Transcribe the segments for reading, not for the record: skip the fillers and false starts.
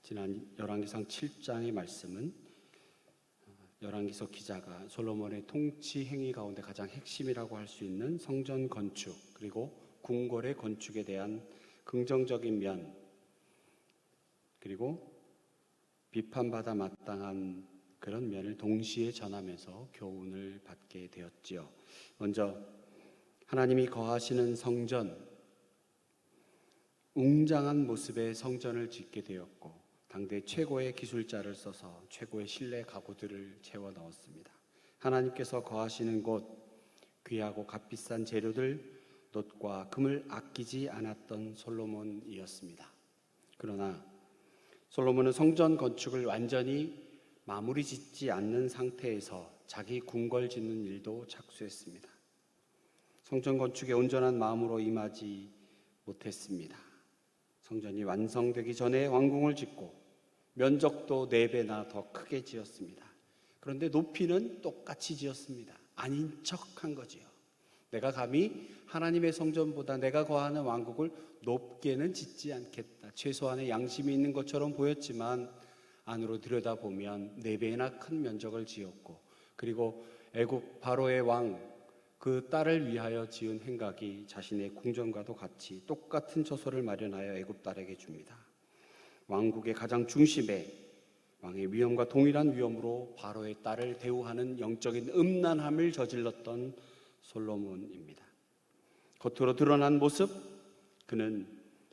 지난 열왕기상 7장의 말씀은 열왕기서 기자가 솔로몬의 통치 행위 가운데 가장 핵심이라고 할 수 있는 성전 건축, 그리고 궁궐의 건축에 대한 긍정적인 면, 그리고 비판받아 마땅한 그런 면을 동시에 전하면서 교훈을 받게 되었지요. 먼저 하나님이 거하시는 성전, 웅장한 모습의 성전을 짓게 되었고, 당대 최고의 기술자를 써서 최고의 신뢰 가구들을 채워 넣었습니다. 하나님께서 거하시는 곳, 귀하고 값비싼 재료들, 놋과 금을 아끼지 않았던 솔로몬이었습니다. 그러나 솔로몬은 성전 건축을 완전히 마무리 짓지 않는 상태에서 자기 궁궐 짓는 일도 착수했습니다. 성전 건축에 온전한 마음으로 임하지 못했습니다. 성전이 완성되기 전에 왕궁을 짓고 면적도 4배나 더 크게 지었습니다. 그런데 높이는 똑같이 지었습니다. 아닌 척한 거지요. 내가 감히 하나님의 성전보다 내가 거하는 왕국을 높게는 짓지 않겠다. 최소한의 양심이 있는 것처럼 보였지만 안으로 들여다보면 4배나 큰 면적을 지었고, 그리고 애굽 바로의 왕 그 딸을 위하여 지은 행각이 자신의 궁전과도 같이 똑같은 처소를 마련하여 애굽 딸에게 줍니다. 왕국의 가장 중심에 왕의 위엄과 동일한 위엄으로 바로의 딸을 대우하는 영적인 음란함을 저질렀던 솔로몬입니다. 겉으로 드러난 모습, 그는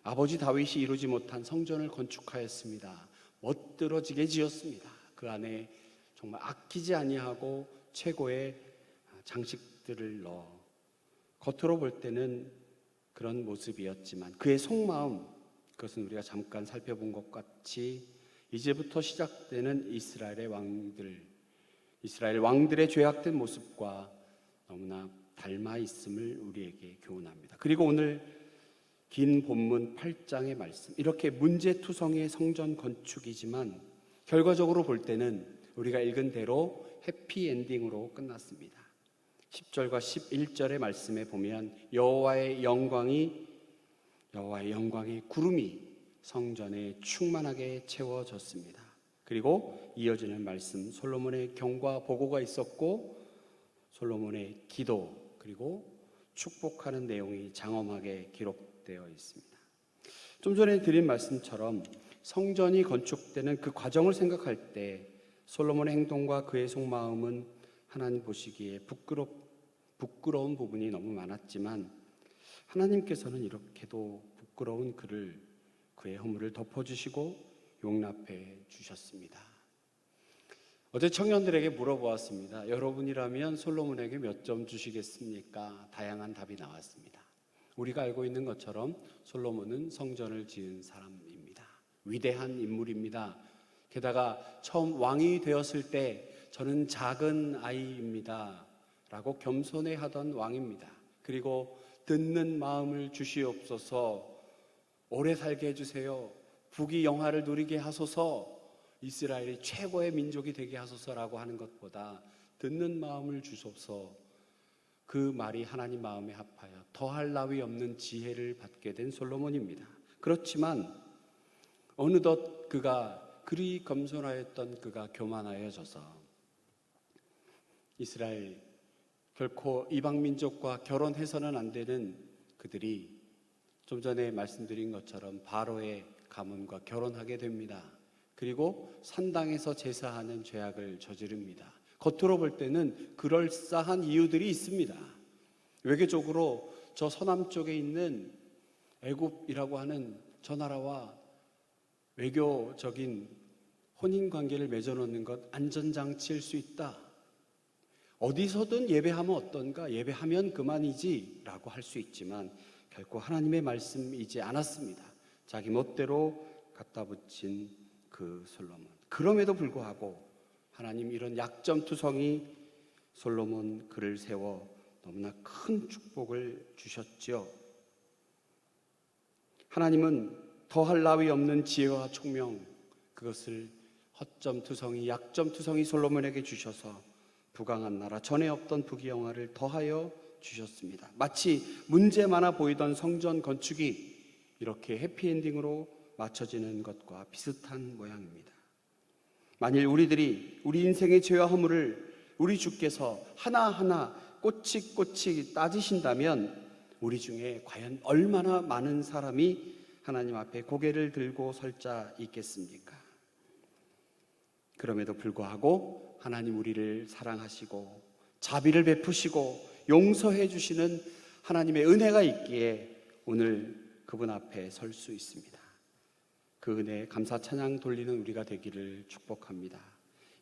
아버지 다윗이 이루지 못한 성전을 건축하였습니다. 멋들어지게 지었습니다. 그 안에 정말 아끼지 아니하고 최고의 장식들을 넣어 겉으로 볼 때는 그런 모습이었지만 그의 속마음, 그것은 우리가 잠깐 살펴본 것 같이 이제부터 시작되는 이스라엘 왕들의 죄악된 모습과 너무나 닮아 있음을 우리에게 교훈합니다. 그리고 오늘 긴 본문 8장의 말씀, 이렇게 문제투성이의 성전 건축이지만 결과적으로 볼 때는 우리가 읽은 대로 해피엔딩으로 끝났습니다. 10절과 11절의 말씀에 보면 여호와의 영광이 구름이 성전에 충만하게 채워졌습니다. 그리고 이어지는 말씀, 솔로몬의 경과 보고가 있었고 솔로몬의 기도 그리고 축복하는 내용이 장엄하게 기록되어 있습니다. 좀 전에 드린 말씀처럼 성전이 건축되는 그 과정을 생각할 때 솔로몬의 행동과 그의 속마음은 하나님 보시기에 부끄러운 부분이 너무 많았지만 하나님께서는 이렇게도 부끄러운 그의 허물을 덮어주시고 용납해 주셨습니다. 어제 청년들에게 물어보았습니다. 여러분이라면 솔로몬에게 몇 점 주시겠습니까? 다양한 답이 나왔습니다. 우리가 알고 있는 것처럼 솔로몬은 성전을 지은 사람입니다. 위대한 인물입니다. 게다가 처음 왕이 되었을 때 저는 작은 아이입니다 라고 겸손해하던 왕입니다. 그리고 듣는 마음을 주시옵소서, 오래 살게 해주세요, 부귀 영화를 누리게 하소서, 이스라엘이 최고의 민족이 되게 하소서라고 하는 것보다 듣는 마음을 주소서, 그 말이 하나님 마음에 합하여 더할 나위 없는 지혜를 받게 된 솔로몬입니다. 그렇지만 어느덧 그리 겸손하였던 그가 교만하여져서 이스라엘, 결코 이방 민족과 결혼해서는 안 되는 그들이 좀 전에 말씀드린 것처럼 바로의 가문과 결혼하게 됩니다. 그리고 산당에서 제사하는 죄악을 저지릅니다. 겉으로 볼 때는 그럴싸한 이유들이 있습니다. 외교적으로 저 서남쪽에 있는 애굽이라고 하는 저 나라와 외교적인 혼인관계를 맺어놓는 것 안전장치일 수 있다. 어디서든 예배하면 어떤가, 예배하면 그만이지 라고 할 수 있지만 결코 하나님의 말씀이지 않았습니다. 자기 멋대로 갖다 붙인 그 솔로몬. 그럼에도 불구하고 하나님 이런 약점투성이 솔로몬 그를 세워 너무나 큰 축복을 주셨죠. 하나님은 더할 나위 없는 지혜와 총명, 그것을 허점투성이, 약점투성이 솔로몬에게 주셔서 부강한 나라, 전에 없던 부귀영화를 더하여 주셨습니다. 마치 문제 많아 보이던 성전 건축이 이렇게 해피엔딩으로 맞춰지는 것과 비슷한 모양입니다. 만일 우리 인생의 죄와 허물을 우리 주께서 하나하나 꼬치꼬치 따지신다면 우리 중에 과연 얼마나 많은 사람이 하나님 앞에 고개를 들고 설 자 있겠습니까? 그럼에도 불구하고 하나님 우리를 사랑하시고 자비를 베푸시고 용서해 주시는 하나님의 은혜가 있기에 오늘 그분 앞에 설 수 있습니다. 그 은혜에 감사 찬양 돌리는 우리가 되기를 축복합니다.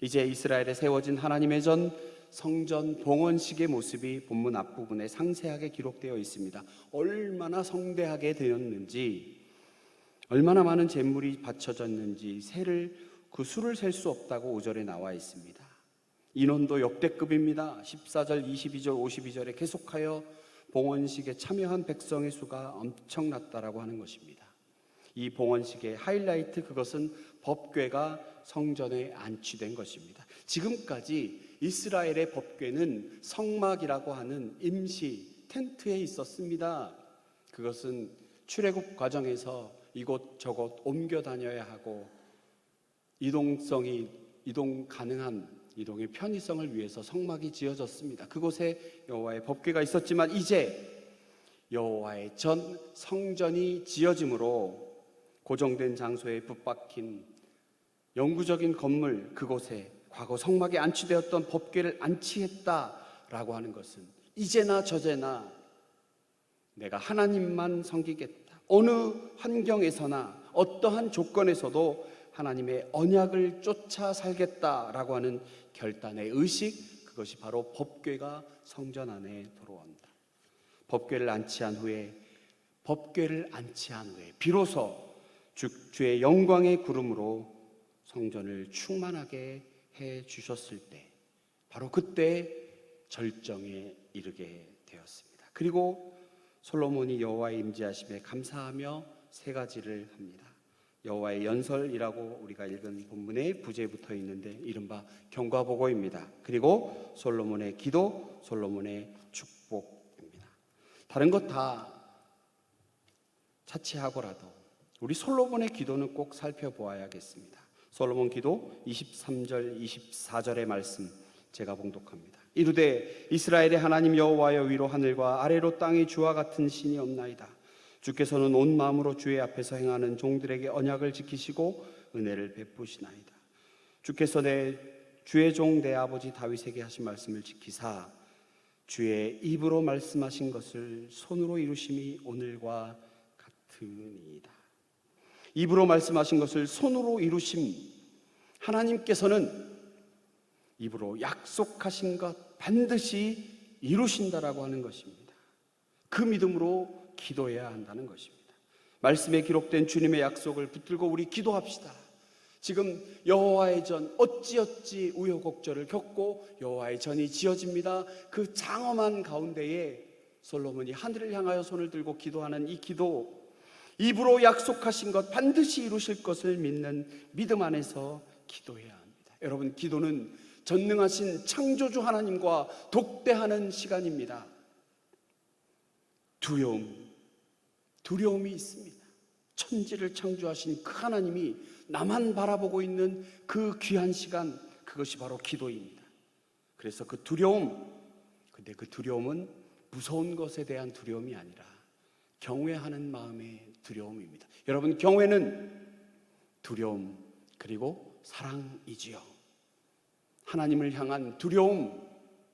이제 이스라엘에 세워진 하나님의 전 성전 봉헌식의 모습이 본문 앞부분에 상세하게 기록되어 있습니다. 얼마나 성대하게 되었는지, 얼마나 많은 제물이 바쳐졌는지 그 수를 셀 수 없다고 5절에 나와 있습니다. 인원도 역대급입니다. 14절, 22절, 52절에 계속하여 봉헌식에 참여한 백성의 수가 엄청났다라고 하는 것입니다. 이 봉헌식의 하이라이트, 그것은 법궤가 성전에 안치된 것입니다. 지금까지 이스라엘의 법궤는 성막이라고 하는 임시 텐트에 있었습니다. 그것은 출애굽 과정에서 이곳저곳 옮겨 다녀야 하고 이동 가능한 이동의 편의성을 위해서 성막이 지어졌습니다. 그곳에 여호와의 법궤가 있었지만 이제 여호와의 전 성전이 지어짐으로 고정된 장소에 붙박힌 영구적인 건물, 그곳에 과거 성막에 안치되었던 법궤를 안치했다라고 하는 것은 이제나 저제나 내가 하나님만 섬기겠다, 어느 환경에서나 어떠한 조건에서도 하나님의 언약을 쫓아 살겠다라고 하는 결단의 의식, 그것이 바로 법궤가 성전 안에 들어온다. 법궤를 안치한 후에 비로소 주의 영광의 구름으로 성전을 충만하게 해 주셨을 때, 바로 그때 절정에 이르게 되었습니다. 그리고 솔로몬이 여호와의 임재하심에 감사하며 세 가지를 합니다. 여호와의 연설이라고 우리가 읽은 본문에 부제에 붙어 있는데 이른바 경과보고입니다. 그리고 솔로몬의 기도, 솔로몬의 축복입니다. 다른 것 다 차치하고라도 우리 솔로몬의 기도는 꼭 살펴보아야겠습니다. 솔로몬 기도 23절 24절의 말씀 제가 봉독합니다. 이르되 이스라엘의 하나님 여호와여, 위로 하늘과 아래로 땅의 주와 같은 신이 없나이다. 주께서는 온 마음으로 주의 앞에서 행하는 종들에게 언약을 지키시고 은혜를 베푸시나이다. 주께서 주의 종 내 아버지 다윗에게 하신 말씀을 지키사 주의 입으로 말씀하신 것을 손으로 이루심이 오늘과 같으니이다. 입으로 말씀하신 것을 손으로 이루심, 하나님께서는 입으로 약속하신 것 반드시 이루신다라고 하는 것입니다. 그 믿음으로 기도해야 한다는 것입니다. 말씀에 기록된 주님의 약속을 붙들고 우리 기도합시다. 지금 여호와의 전 어찌어찌 우여곡절을 겪고 여호와의 전이 지어집니다. 그 장엄한 가운데에 솔로몬이 하늘을 향하여 손을 들고 기도하는 이 기도, 입으로 약속하신 것 반드시 이루실 것을 믿는 믿음 안에서 기도해야 합니다. 여러분, 기도는 전능하신 창조주 하나님과 독대하는 시간입니다. 두려움이 있습니다. 천지를 창조하신 그 하나님이 나만 바라보고 있는 그 귀한 시간, 그것이 바로 기도입니다. 그래서 근데 그 두려움은 무서운 것에 대한 두려움이 아니라 경외하는 마음의 두려움입니다. 여러분, 경외는 두려움 그리고 사랑이지요. 하나님을 향한 두려움,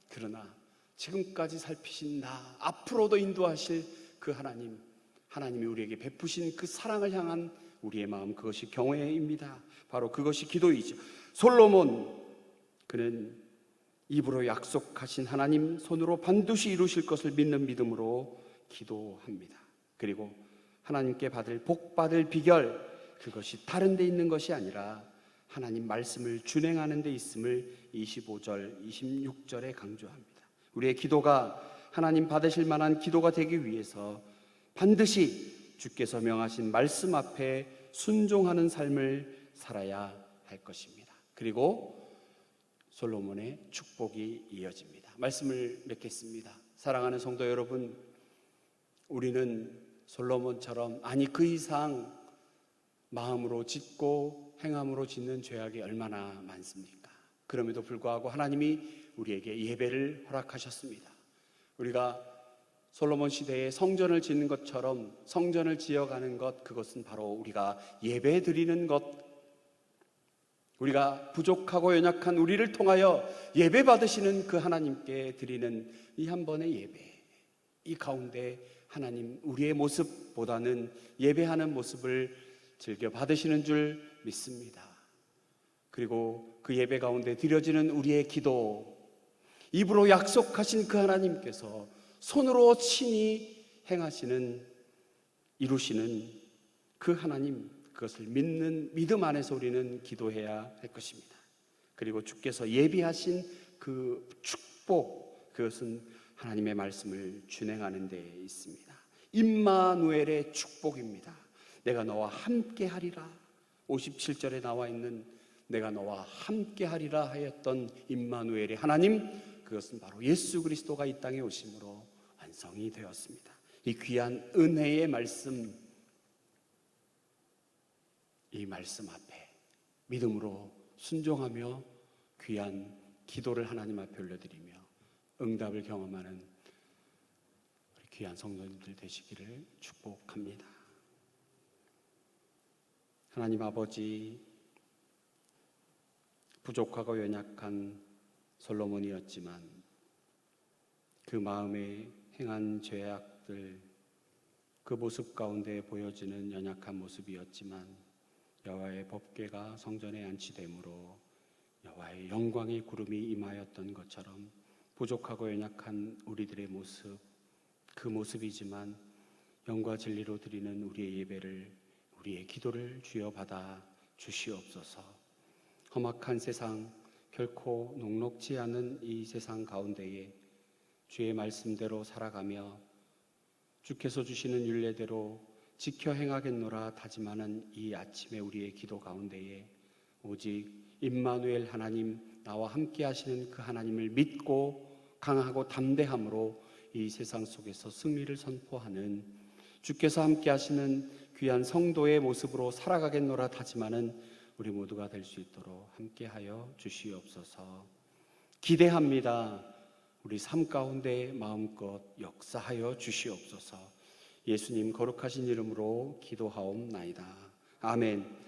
그러나 지금까지 살피신 나, 앞으로도 인도하실 그 하나님이 우리에게 베푸신 그 사랑을 향한 우리의 마음, 그것이 경외입니다. 바로 그것이 기도이죠. 솔로몬, 그는 입으로 약속하신 하나님, 손으로 반드시 이루실 것을 믿는 믿음으로 기도합니다. 그리고 하나님께 복받을 비결, 그것이 다른 데 있는 것이 아니라 하나님 말씀을 준행하는 데 있음을 25절, 26절에 강조합니다. 우리의 기도가 하나님 받으실 만한 기도가 되기 위해서 반드시 주께서 명하신 말씀 앞에 순종하는 삶을 살아야 할 것입니다. 그리고 솔로몬의 축복이 이어집니다. 말씀을 맺겠습니다. 사랑하는 성도 여러분, 우리는 솔로몬처럼, 아니 그 이상 마음으로 짓고 행함으로 짓는 죄악이 얼마나 많습니까? 그럼에도 불구하고 하나님이 우리에게 예배를 허락하셨습니다. 우리가 솔로몬 시대에 성전을 짓는 것처럼 성전을 지어가는 것, 그것은 바로 우리가 예배 드리는 것, 우리가 부족하고 연약한 우리를 통하여 예배 받으시는 그 하나님께 드리는 이 한 번의 예배, 이 가운데 하나님 우리의 모습보다는 예배하는 모습을 즐겨 받으시는 줄 믿습니다. 그리고 그 예배 가운데 드려지는 우리의 기도, 입으로 약속하신 그 하나님께서 손으로 친히 행하시는, 이루시는 그 하나님, 그것을 믿는 믿음 안에서 우리는 기도해야 할 것입니다. 그리고 주께서 예비하신 그 축복, 그것은 하나님의 말씀을 준행하는 데 있습니다. 임마누엘의 축복입니다. 내가 너와 함께 하리라. 57절에 나와 있는 내가 너와 함께 하리라 하였던 임마누엘의 하나님, 그것은 바로 예수 그리스도가 이 땅에 오심으로 완성이 되었습니다. 이 귀한 은혜의 말씀, 이 말씀 앞에 믿음으로 순종하며 귀한 기도를 하나님 앞에 올려드리며 응답을 경험하는 우리 귀한 성도님들 되시기를 축복합니다. 하나님 아버지, 부족하고 연약한 솔로몬이었지만 그 마음에 행한 죄악들, 그 모습 가운데 보여지는 연약한 모습이었지만 여호와의 법궤가 성전에 안치됨으로 여호와의 영광의 구름이 임하였던 것처럼 부족하고 연약한 우리들의 모습, 그 모습이지만 영과 진리로 드리는 우리의 예배를, 우리의 기도를 주여 받아 주시옵소서. 험악한 세상, 결코 녹록지 않은 이 세상 가운데에 주의 말씀대로 살아가며 주께서 주시는 율례대로 지켜 행하겠노라 다짐하는 이 아침에 우리의 기도 가운데에 오직 임마누엘 하나님, 나와 함께 하시는 그 하나님을 믿고 강하고 담대함으로 이 세상 속에서 승리를 선포하는, 주께서 함께 하시는 귀한 성도의 모습으로 살아가겠노라 다짐하는 우리 모두가 될 수 있도록 함께하여 주시옵소서. 기대합니다. 우리 삶 가운데 마음껏 역사하여 주시옵소서. 예수님 거룩하신 이름으로 기도하옵나이다. 아멘.